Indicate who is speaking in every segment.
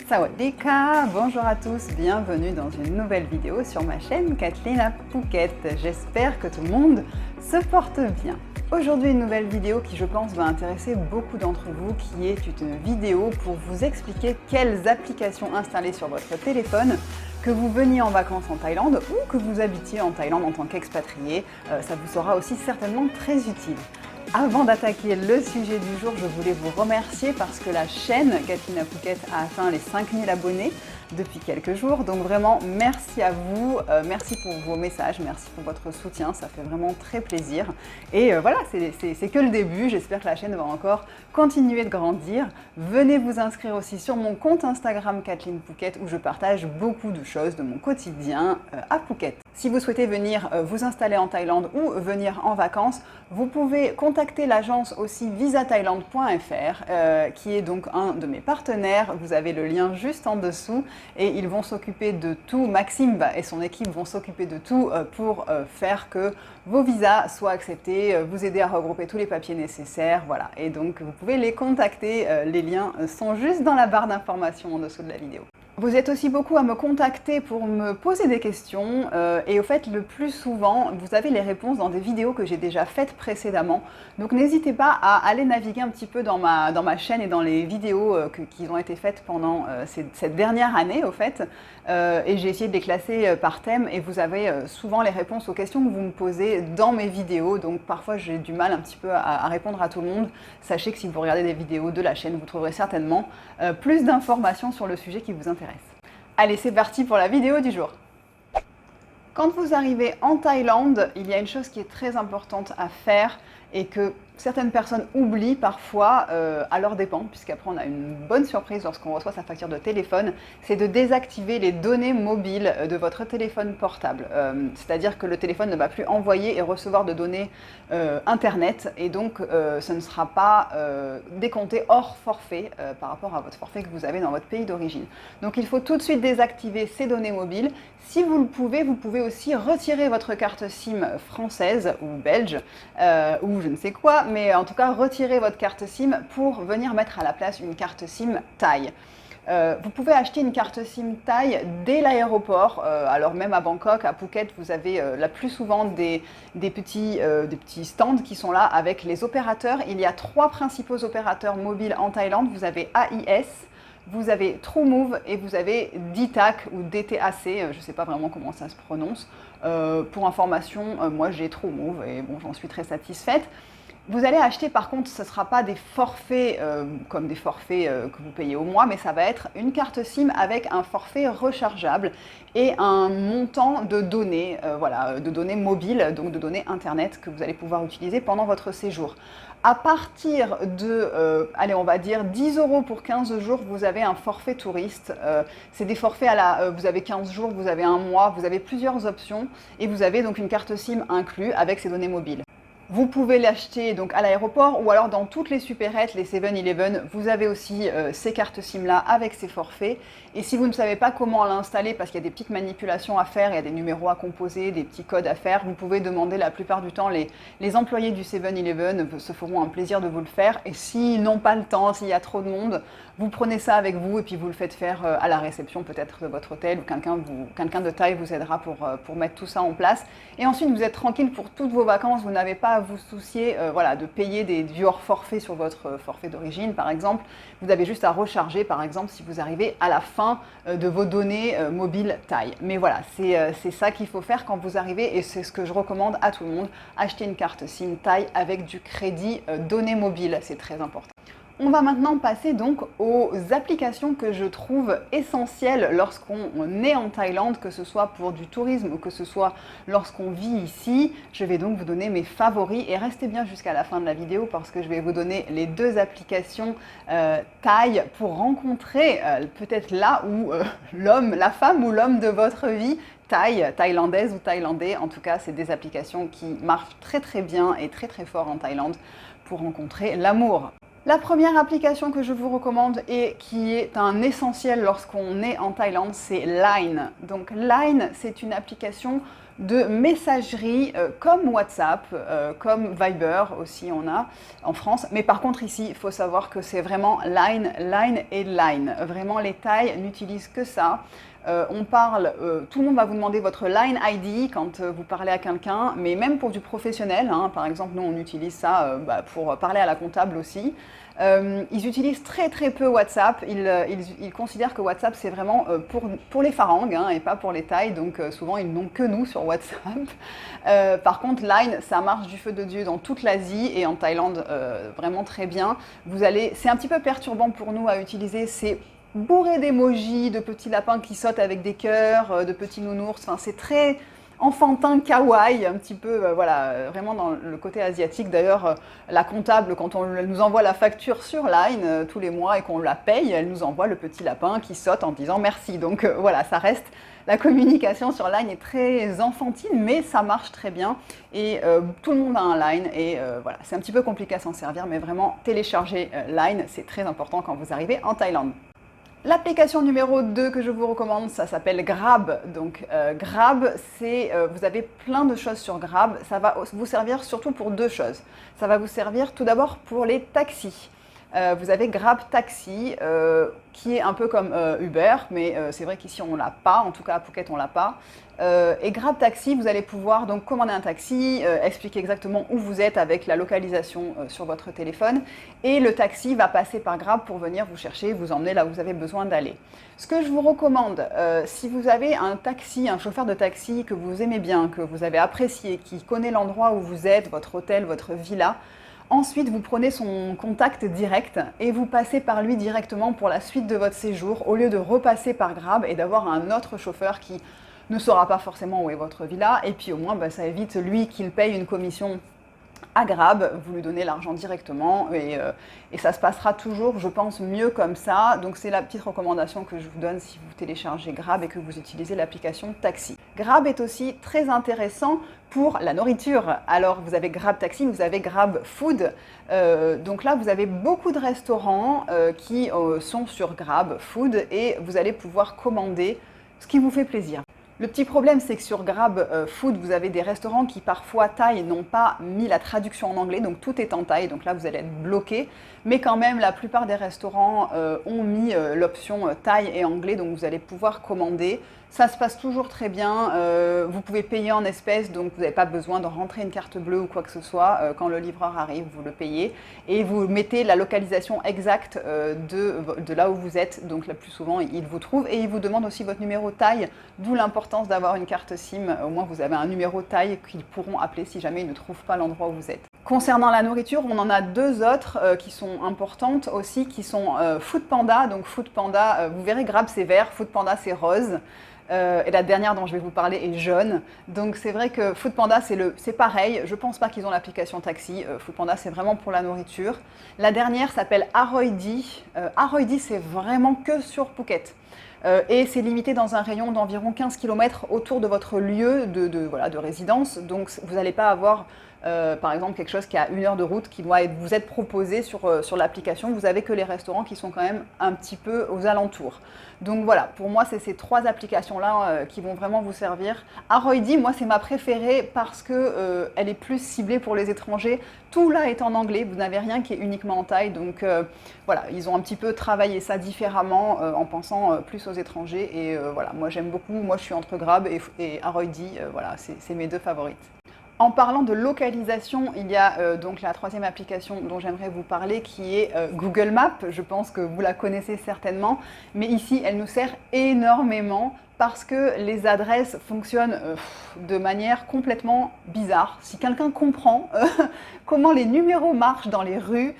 Speaker 1: Sawadika, bonjour à tous, bienvenue dans une nouvelle vidéo sur ma chaîne Kathleen à Phuket. J'espère que tout le monde se porte bien. Aujourd'hui une nouvelle vidéo qui je pense va intéresser beaucoup d'entre vous, qui est une vidéo pour vous expliquer quelles applications installer sur votre téléphone, que vous veniez en vacances en Thaïlande ou que vous habitiez en Thaïlande en tant qu'expatrié, ça vous sera aussi certainement très utile. Avant d'attaquer le sujet du jour, je voulais vous remercier parce que la chaîne Kathleen à Phuket a atteint les 5000 abonnés depuis quelques jours. Donc vraiment, merci à vous, merci pour vos messages, merci pour votre soutien, ça fait vraiment très plaisir. Et voilà, c'est que le début, j'espère que la chaîne va encore continuer de grandir. Venez vous inscrire aussi sur mon compte Instagram Kathleen Phuket où je partage beaucoup de choses de mon quotidien à Phuket. Si vous souhaitez venir vous installer en Thaïlande ou venir en vacances, vous pouvez contacter l'agence aussi visathaïlande.fr qui est donc un de mes partenaires. Vous avez le lien juste en dessous et ils vont s'occuper de tout. Maxime et son équipe vont s'occuper de tout pour faire que vos visas soient acceptés, vous aider à regrouper tous les papiers nécessaires. Voilà. Et donc vous pouvez les contacter. Les liens sont juste dans la barre d'information en dessous de la vidéo. Vous êtes aussi beaucoup à me contacter pour me poser des questions et au fait le plus souvent vous avez les réponses dans des vidéos que j'ai déjà faites précédemment, donc n'hésitez pas à aller naviguer un petit peu dans ma chaîne et dans les vidéos qui ont été faites pendant cette dernière année au fait, et j'ai essayé de les classer par thème et vous avez souvent les réponses aux questions que vous me posez dans mes vidéos, donc parfois j'ai du mal un petit peu à répondre à tout le monde. Sachez que si vous regardez des vidéos de la chaîne, vous trouverez certainement plus d'informations sur le sujet qui vous intéresse. Allez, c'est parti pour la vidéo du jour. Quand vous arrivez en Thaïlande, il y a une chose qui est très importante à faire et que certaines personnes oublient parfois à leur dépens, puisqu'après on a une bonne surprise lorsqu'on reçoit sa facture de téléphone, c'est de désactiver les données mobiles de votre téléphone portable. C'est-à-dire que le téléphone ne va plus envoyer et recevoir de données Internet et donc ça ne sera pas décompté hors forfait par rapport à votre forfait que vous avez dans votre pays d'origine. Donc il faut tout de suite désactiver ces données mobiles. Si vous le pouvez, vous pouvez aussi retirer votre carte SIM française ou belge ou je ne sais quoi, mais en tout cas retirez votre carte SIM pour venir mettre à la place une carte SIM Thaï. Vous pouvez acheter une carte SIM Thaï dès l'aéroport, alors même à Bangkok, à Phuket, vous avez la plus souvent des petits stands qui sont là avec les opérateurs. Il y a 3 principaux opérateurs mobiles en Thaïlande, vous avez AIS, vous avez TrueMove et vous avez DTAC ou DTAC, je ne sais pas vraiment comment ça se prononce. Pour information, moi j'ai TrueMove et bon, j'en suis très satisfaite. Vous allez acheter par contre, ce ne sera pas des forfaits comme des forfaits que vous payez au mois, mais ça va être une carte SIM avec un forfait rechargeable et un montant de données, voilà, de données mobiles, donc de données Internet que vous allez pouvoir utiliser pendant votre séjour. À partir de, allez, on va dire 10 € pour 15 jours, vous avez un forfait touriste. C'est des forfaits vous avez 15 jours, vous avez un mois, vous avez plusieurs options et vous avez donc une carte SIM inclue avec ces données mobiles. Vous pouvez l'acheter donc à l'aéroport ou alors dans toutes les supérettes, les 7-Eleven, vous avez aussi ces cartes SIM là avec ces forfaits. Et si vous ne savez pas comment l'installer parce qu'il y a des petites manipulations à faire, il y a des numéros à composer, des petits codes à faire, vous pouvez demander. La plupart du temps, les employés du 7-Eleven se feront un plaisir de vous le faire. Et s'ils n'ont pas le temps, s'il y a trop de monde, vous prenez ça avec vous et puis vous le faites faire à la réception peut-être de votre hôtel ou quelqu'un de Thaï vous aidera pour mettre tout ça en place. Et ensuite, vous êtes tranquille pour toutes vos vacances, vous n'avez pas à vous soucier voilà, de payer du hors forfait sur votre forfait d'origine par exemple. Vous avez juste à recharger par exemple si vous arrivez à la fin de vos données mobiles Thaï. Mais voilà, c'est ça qu'il faut faire quand vous arrivez et c'est ce que je recommande à tout le monde. Acheter une carte SIM Thaï avec du crédit données mobiles, c'est très important. On va maintenant passer donc aux applications que je trouve essentielles lorsqu'on est en Thaïlande, que ce soit pour du tourisme ou que ce soit lorsqu'on vit ici. Je vais donc vous donner mes favoris et restez bien jusqu'à la fin de la vidéo parce que je vais vous donner les 2 applications Thaï pour rencontrer peut-être là où la femme ou l'homme de votre vie thaïlandaise ou thaïlandais. En tout cas, c'est des applications qui marchent très très bien et très très fort en Thaïlande pour rencontrer l'amour. La première application que je vous recommande et qui est un essentiel lorsqu'on est en Thaïlande, c'est Line. Donc Line, c'est une application de messagerie comme WhatsApp, comme Viber aussi on a en France. Mais par contre ici, il faut savoir que c'est vraiment Line, Line et Line. Vraiment les tailles n'utilisent que ça. Tout le monde va vous demander votre Line ID quand vous parlez à quelqu'un, mais même pour du professionnel, hein, par exemple nous on utilise ça pour parler à la comptable aussi. Ils utilisent très très peu WhatsApp, ils considèrent que WhatsApp c'est vraiment pour les farangues et pas pour les tailles, donc souvent ils n'ont que nous sur WhatsApp. Par contre Line ça marche du feu de Dieu dans toute l'Asie et en Thaïlande vraiment très bien. C'est un petit peu perturbant pour nous à utiliser, c'est bourré d'emojis, de petits lapins qui sautent avec des cœurs, de petits nounours, enfin c'est très enfantin, kawaii, un petit peu, vraiment dans le côté asiatique. D'ailleurs, la comptable, quand elle nous envoie la facture sur Line tous les mois et qu'on la paye, elle nous envoie le petit lapin qui saute en disant merci. Donc voilà, ça reste, la communication sur Line est très enfantine, mais ça marche très bien et tout le monde a un Line et voilà, c'est un petit peu compliqué à s'en servir, mais vraiment télécharger Line, c'est très important quand vous arrivez en Thaïlande. L'application numéro 2 que je vous recommande, ça s'appelle Grab. Donc Grab, vous avez plein de choses sur Grab. Ça va vous servir surtout pour deux choses. Ça va vous servir tout d'abord pour les taxis. Vous avez Grab Taxi, qui est un peu comme Uber, mais c'est vrai qu'ici on ne l'a pas, en tout cas à Phuket on ne l'a pas. Et Grab Taxi, vous allez pouvoir donc commander un taxi, expliquer exactement où vous êtes avec la localisation sur votre téléphone, et le taxi va passer par Grab pour venir vous chercher, vous emmener là où vous avez besoin d'aller. Ce que je vous recommande, si vous avez un taxi, un chauffeur de taxi que vous aimez bien, que vous avez apprécié, qui connaît l'endroit où vous êtes, votre hôtel, votre villa, ensuite, vous prenez son contact direct et vous passez par lui directement pour la suite de votre séjour, au lieu de repasser par Grab et d'avoir un autre chauffeur qui ne saura pas forcément où est votre villa. Et puis au moins, ça évite lui qu'il paye une commission à Grab, vous lui donnez l'argent directement et ça se passera toujours, je pense, mieux comme ça. Donc c'est la petite recommandation que je vous donne si vous téléchargez Grab et que vous utilisez l'application Taxi. Grab est aussi très intéressant pour la nourriture. Alors vous avez Grab Taxi, vous avez Grab Food. Donc là vous avez beaucoup de restaurants qui sont sur Grab Food et vous allez pouvoir commander ce qui vous fait plaisir. Le petit problème, c'est que sur Grab Food, vous avez des restaurants qui parfois thaï n'ont pas mis la traduction en anglais, donc tout est en thaï, donc là vous allez être bloqué. Mais quand même, la plupart des restaurants ont mis l'option thaï et anglais, donc vous allez pouvoir commander. Ça se passe toujours très bien, vous pouvez payer en espèces, donc vous n'avez pas besoin de rentrer une carte bleue ou quoi que ce soit. Quand le livreur arrive, vous le payez et vous mettez la localisation exacte de là où vous êtes. Donc le plus souvent, il vous trouve et il vous demande aussi votre numéro thaï, d'où l'importance d'avoir une carte SIM. Au moins, vous avez un numéro thaï qu'ils pourront appeler si jamais ils ne trouvent pas l'endroit où vous êtes. Concernant la nourriture, on en a deux autres qui sont importantes aussi, qui sont Foodpanda. Donc Foodpanda, vous verrez, Grab c'est vert, Foodpanda c'est rose. Et la dernière dont je vais vous parler est jaune. Donc c'est vrai que Foodpanda c'est pareil, je pense pas qu'ils ont l'application taxi. Foodpanda c'est vraiment pour la nourriture. La dernière s'appelle Aroidi. Aroidi c'est vraiment que sur Phuket. Et c'est limité dans un rayon d'environ 15 km autour de votre lieu de résidence. Donc vous n'allez pas avoir par exemple quelque chose qui a 1 heure de route qui doit vous être proposé sur l'application. Vous avez que les restaurants qui sont quand même un petit peu aux alentours. Donc voilà, pour moi c'est ces trois applications-là qui vont vraiment vous servir. Aroidi, moi c'est ma préférée parce que elle est plus ciblée pour les étrangers. Tout là est en anglais, vous n'avez rien qui est uniquement en thaï. Donc voilà, ils ont un petit peu travaillé ça différemment en pensant plus aux étrangers. Et voilà, moi j'aime beaucoup, moi je suis entre Grab et Aroidi, voilà, c'est mes deux favorites. En parlant de localisation, il y a donc la troisième application dont j'aimerais vous parler qui est Google Maps. Je pense que vous la connaissez certainement, mais ici elle nous sert énormément parce que les adresses fonctionnent de manière complètement bizarre. Si quelqu'un comprend comment les numéros marchent dans les rues,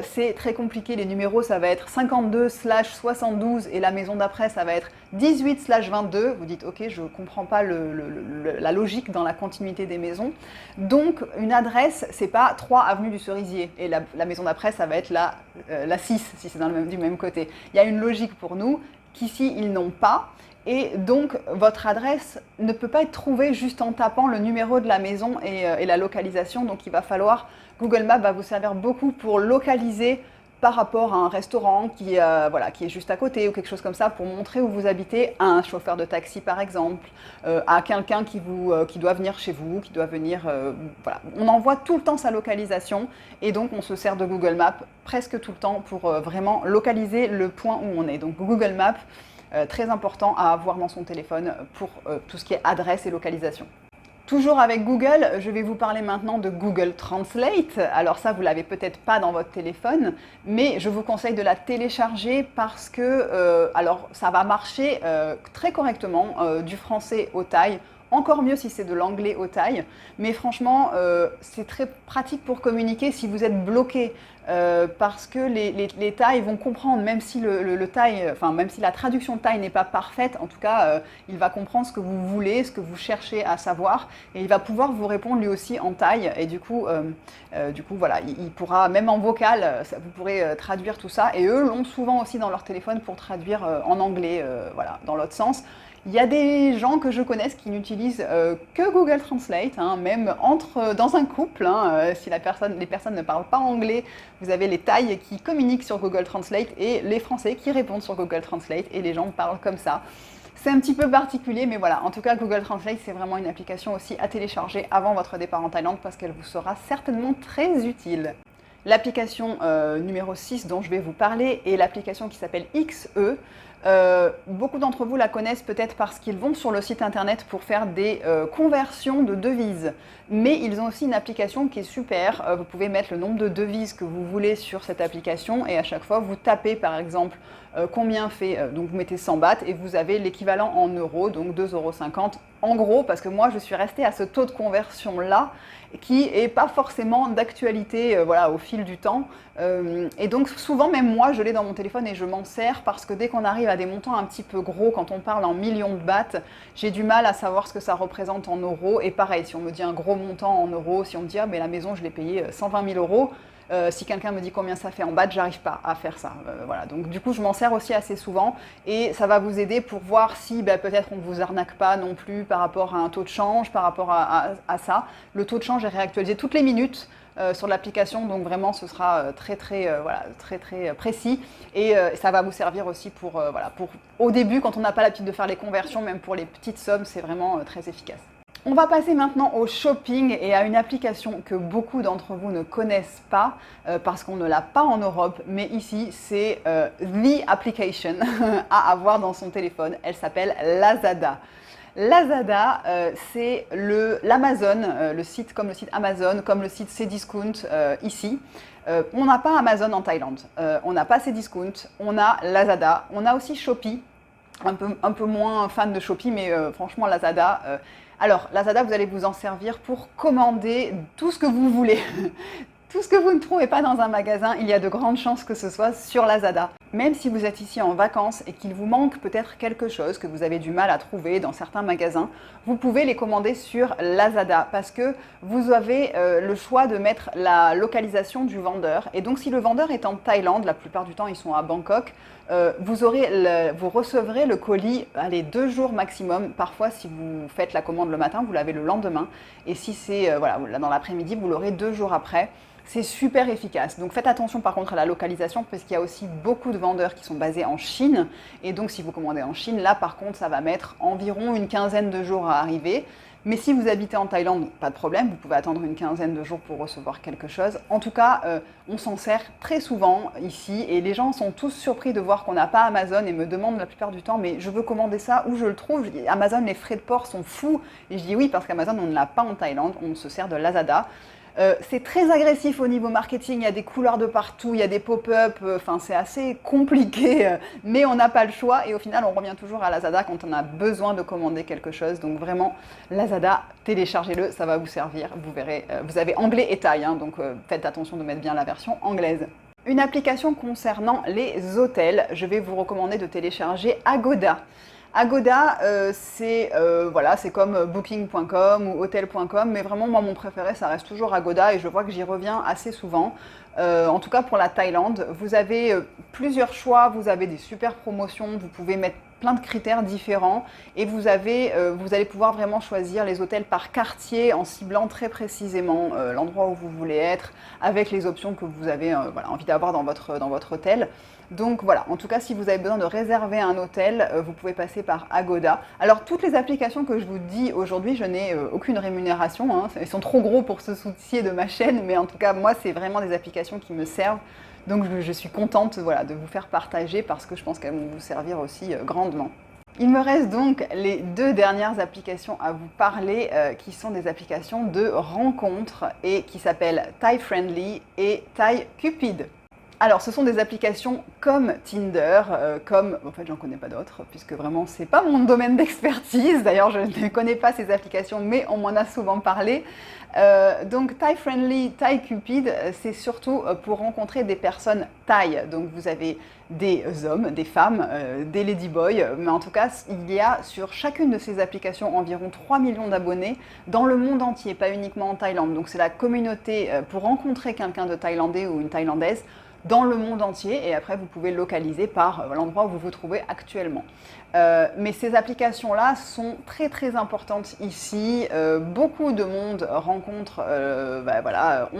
Speaker 1: c'est très compliqué. Les numéros, ça va être 52/72 et la maison d'après, ça va être 18/22. Vous dites, ok, je ne comprends pas la logique dans la continuité des maisons. Donc, une adresse, c'est pas 3 avenue du Cerisier. Et la maison d'après, ça va être la 6, si c'est du même côté. Il y a une logique pour nous qu'ici, ils n'ont pas. Et donc, votre adresse ne peut pas être trouvée juste en tapant le numéro de la maison et la localisation. Donc, il va falloir, Google Maps va vous servir beaucoup pour localiser par rapport à un restaurant qui est juste à côté ou quelque chose comme ça pour montrer où vous habitez à un chauffeur de taxi par exemple, à quelqu'un qui doit venir chez vous, qui doit venir... voilà. On envoie tout le temps sa localisation et donc on se sert de Google Maps presque tout le temps pour vraiment localiser le point où on est. Donc Google Maps, très important à avoir dans son téléphone pour tout ce qui est adresse et localisation. Toujours avec Google, je vais vous parler maintenant de Google Translate. Alors ça, vous ne l'avez peut-être pas dans votre téléphone, mais je vous conseille de la télécharger parce que alors, ça va marcher très correctement du français au thaï. Encore mieux si c'est de l'anglais au thaï, mais franchement, c'est très pratique pour communiquer si vous êtes bloqué, parce que les Thaïs vont comprendre, même si le thaï, enfin même si la traduction thaï n'est pas parfaite, en tout cas, il va comprendre ce que vous voulez, ce que vous cherchez à savoir, et il va pouvoir vous répondre lui aussi en thaï, et du coup voilà, il pourra, même en vocal, vous pourrez traduire tout ça, et eux l'ont souvent aussi dans leur téléphone pour traduire en anglais, voilà, dans l'autre sens. Il y a des gens que je connaisse qui n'utilisent que Google Translate, hein, même dans un couple, hein, si les personnes ne parlent pas anglais, vous avez les Thaïs qui communiquent sur Google Translate et les Français qui répondent sur Google Translate et les gens parlent comme ça. C'est un petit peu particulier, mais voilà, en tout cas Google Translate c'est vraiment une application aussi à télécharger avant votre départ en Thaïlande parce qu'elle vous sera certainement très utile. L'application numéro 6 dont je vais vous parler est l'application qui s'appelle XE. Beaucoup d'entre vous la connaissent peut-être parce qu'ils vont sur le site internet pour faire des conversions de devises. Mais ils ont aussi une application qui est super. Vous pouvez mettre le nombre de devises que vous voulez sur cette application et à chaque fois vous tapez par exemple combien fait, donc vous mettez 100 bahts et vous avez l'équivalent en euros, donc 2,50 € en gros, parce que moi je suis restée à ce taux de conversion là qui n'est pas forcément d'actualité voilà, au fil du temps. Et donc souvent même moi je l'ai dans mon téléphone et je m'en sers parce que dès qu'on arrive à des montants un petit peu gros, quand on parle en millions de bahts, j'ai du mal à savoir ce que ça représente en euros. Et pareil, si on me dit un gros montant en euros, si on me dit ah mais la maison je l'ai payée 120 000 €, si quelqu'un me dit combien ça fait en bahts, j'arrive pas à faire ça. Voilà. Donc du coup je m'en sers aussi assez souvent et ça va vous aider pour voir si peut-être on ne vous arnaque pas non plus par rapport à un taux de change, par rapport à ça. Le taux de change est réactualisé toutes les minutes sur l'application, donc vraiment ce sera très précis et ça va vous servir aussi pour au début quand on n'a pas l'habitude de faire les conversions, même pour les petites sommes, c'est vraiment très efficace. On va passer maintenant au shopping et à une application que beaucoup d'entre vous ne connaissent pas parce qu'on ne l'a pas en Europe, mais ici c'est the application à avoir dans son téléphone. Elle s'appelle Lazada. Lazada, c'est l'Amazon, le site comme le site Amazon, comme le site Cdiscount ici. On n'a pas Amazon en Thaïlande, on n'a pas Cdiscount, on a Lazada, on a aussi Shopee, un peu moins fan de Shopee, mais franchement Lazada. Alors Lazada, vous allez vous en servir pour commander tout ce que vous voulez. Tout ce que vous ne trouvez pas dans un magasin, il y a de grandes chances que ce soit sur Lazada. Même si vous êtes ici en vacances et qu'il vous manque peut-être quelque chose que vous avez du mal à trouver dans certains magasins, vous pouvez les commander sur Lazada parce que vous avez le choix de mettre la localisation du vendeur. Et donc si le vendeur est en Thaïlande, la plupart du temps ils sont à Bangkok, vous recevrez le colis 2 jours maximum. Parfois si vous faites la commande le matin, vous l'avez le lendemain. Et si c'est dans l'après-midi, vous l'aurez 2 jours après. C'est super efficace. Donc faites attention par contre à la localisation parce qu'il y a aussi beaucoup de vendeurs qui sont basés en Chine. Et donc si vous commandez en Chine, là par contre ça va mettre environ une quinzaine de jours à arriver. Mais si vous habitez en Thaïlande, pas de problème, vous pouvez attendre une quinzaine de jours pour recevoir quelque chose. En tout cas, on s'en sert très souvent ici et les gens sont tous surpris de voir qu'on n'a pas Amazon et me demandent la plupart du temps mais je veux commander ça, où je le trouve? Je dis Amazon, les frais de port sont fous. Et je dis oui parce qu'Amazon on ne l'a pas en Thaïlande, on se sert de Lazada. C'est très agressif au niveau marketing, il y a des couleurs de partout, il y a des pop-up, c'est assez compliqué, mais on n'a pas le choix et au final on revient toujours à Lazada quand on a besoin de commander quelque chose. Donc vraiment, Lazada, téléchargez-le, ça va vous servir, vous verrez. Vous avez anglais et thaï, donc faites attention de mettre bien la version anglaise. Une application concernant les hôtels, je vais vous recommander de télécharger Agoda. Agoda, voilà, c'est comme booking.com ou hotel.com, mais vraiment moi mon préféré ça reste toujours Agoda et je vois que j'y reviens assez souvent. En tout cas pour la Thaïlande, vous avez plusieurs choix, vous avez des super promotions, vous pouvez mettre plein de critères différents et vous allez pouvoir vraiment choisir les hôtels par quartier en ciblant très précisément l'endroit où vous voulez être avec les options que vous avez voilà, envie d'avoir dans votre hôtel. Donc voilà, en tout cas si vous avez besoin de réserver un hôtel, vous pouvez passer par Agoda. Alors toutes les applications que je vous dis aujourd'hui, je n'ai aucune rémunération, hein. Ils sont trop gros pour se soucier de ma chaîne, mais en tout cas moi c'est vraiment des applications qui me servent. Donc je suis contente voilà, de vous faire partager parce que je pense qu'elles vont vous servir aussi grandement. Il me reste donc les deux dernières applications à vous parler qui sont des applications de rencontres et qui s'appellent Thai Friendly et Thai Cupid. Alors, ce sont des applications comme Tinder, en fait, j'en connais pas d'autres, puisque vraiment, c'est pas mon domaine d'expertise. D'ailleurs, je ne connais pas ces applications, mais on m'en a souvent parlé. Donc, Thai Friendly, Thai Cupid, c'est surtout pour rencontrer des personnes thaï. Donc, vous avez des hommes, des femmes, des ladyboys, mais en tout cas, il y a sur chacune de ces applications environ 3 millions d'abonnés dans le monde entier, pas uniquement en Thaïlande. Donc, c'est la communauté pour rencontrer quelqu'un de thaïlandais ou une thaïlandaise dans le monde entier et après vous pouvez localiser par l'endroit où vous vous trouvez actuellement. Mais ces applications-là sont très très importantes ici. Beaucoup de monde ont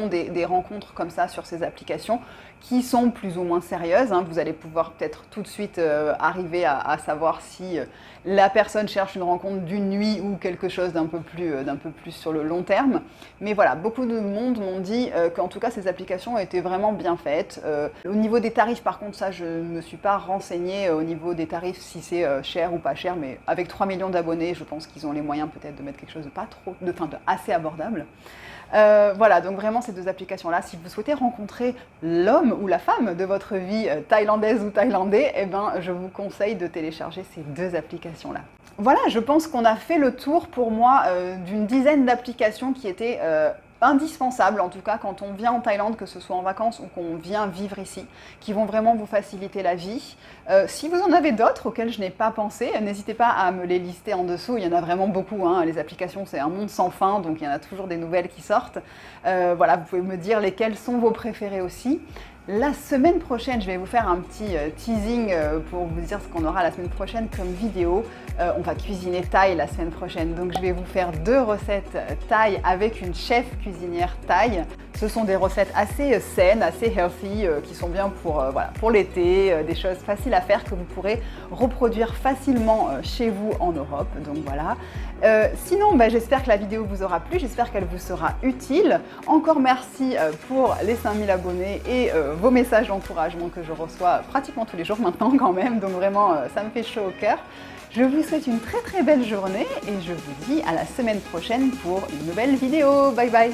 Speaker 1: des rencontres comme ça sur ces applications qui sont plus ou moins sérieuses. Hein. Vous allez pouvoir peut-être tout de suite arriver à savoir si la personne cherche une rencontre d'une nuit ou quelque chose d'un peu plus sur le long terme. Mais voilà, beaucoup de monde m'ont dit qu'en tout cas ces applications étaient vraiment bien faites. Au niveau des tarifs, par contre, ça je ne me suis pas renseignée au niveau des tarifs si c'est cher ou pas cher, mais avec 3 millions d'abonnés, je pense qu'ils ont les moyens peut-être de mettre quelque chose de assez abordable. Voilà, donc vraiment ces deux applications-là, si vous souhaitez rencontrer l'homme ou la femme de votre vie thaïlandaise ou thaïlandais, eh ben, je vous conseille de télécharger ces deux applications-là. Voilà, je pense qu'on a fait le tour pour moi d'une dizaine d'applications qui étaient indispensables, en tout cas quand on vient en Thaïlande, que ce soit en vacances ou qu'on vient vivre ici, qui vont vraiment vous faciliter la vie. Si vous en avez d'autres auxquelles je n'ai pas pensé, n'hésitez pas à me les lister en dessous, il y en a vraiment beaucoup, hein. Les applications c'est un monde sans fin, donc il y en a toujours des nouvelles qui sortent. Voilà, vous pouvez me dire lesquelles sont vos préférées aussi. La semaine prochaine, je vais vous faire un petit teasing pour vous dire ce qu'on aura la semaine prochaine comme vidéo. On va cuisiner thaï la semaine prochaine, donc je vais vous faire 2 recettes thaï avec une chef cuisinière thaï. Ce sont des recettes assez saines, assez healthy, qui sont bien pour l'été, des choses faciles à faire que vous pourrez reproduire facilement chez vous en Europe. Donc voilà. Sinon, j'espère que la vidéo vous aura plu, j'espère qu'elle vous sera utile. Encore merci pour les 5000 abonnés et vos messages d'encouragement que je reçois pratiquement tous les jours maintenant quand même. Donc vraiment, ça me fait chaud au cœur. Je vous souhaite une très très belle journée et je vous dis à la semaine prochaine pour une nouvelle vidéo. Bye bye!